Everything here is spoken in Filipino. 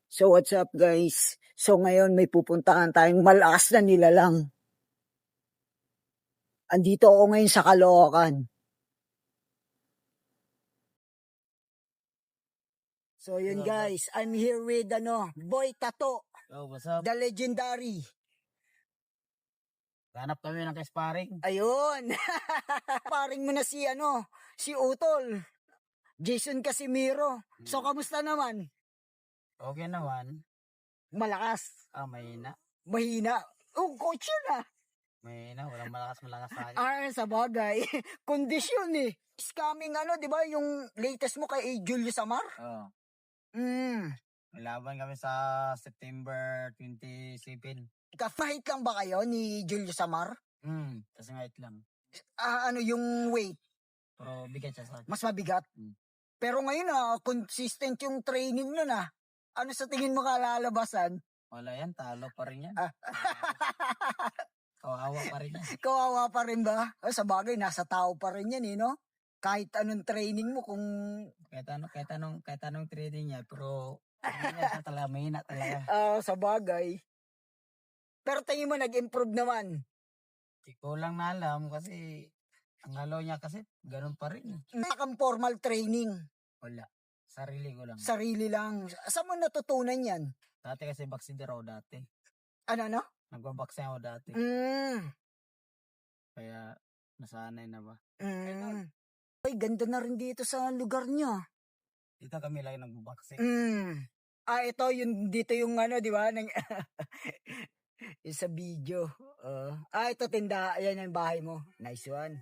So what's up guys? So ngayon may pupuntahan tayong malakas na nilalang. Andito ako ngayon sa Caloocan. So yun guys, I'm here with Boy Tato. Oh, what's up? The legendary. Hanap kami ng ka-sparring. Ayun. Paring mo na si Utol. Jason Casimiro. So kamusta naman? Okay naman. Malakas. Mahina. Mahina. Oh, coach yun Mahina, walang malakas sa akin. Sa bagay. Kondisyon It's coming di ba yung latest mo kay Julio Samar? Oo. May laban kami sa September 27. Kahit lang ba kayo ni Julio Samar? Kasi ngait lang. Yung weight? Pero bigat siya sa akin. Mas mabigat? Pero ngayon consistent yung training nun Ano sa tingin mo kalalabasan? Wala yan, talo pa rin yan. Kawawa pa rin yan. Kawawa pa rin ba? Sa bagay, nasa tao pa rin yan no? Kahit anong training mo kung... Kahit anong training niya, pero niya talaga, mahina talaga. Sa bagay. Pero tingin mo nag-improve naman? Hindi ko lang na alam kasi ang halo niya kasi ganun pa rin. Nakang formal training? Wala. Sarili ko lang. Sarili lang. Saan mo natutunan yan? Dati kasi baksidero ako dati. Ano? Nagbaboxing ako dati. Kaya nasanay na ba? Ay, ganda na rin dito sa lugar niya. Dito kami lagi nagbaboxing. Ito dito yung di ba? Yung sa video. Ito tinda. Ayan yung bahay mo. Nice one.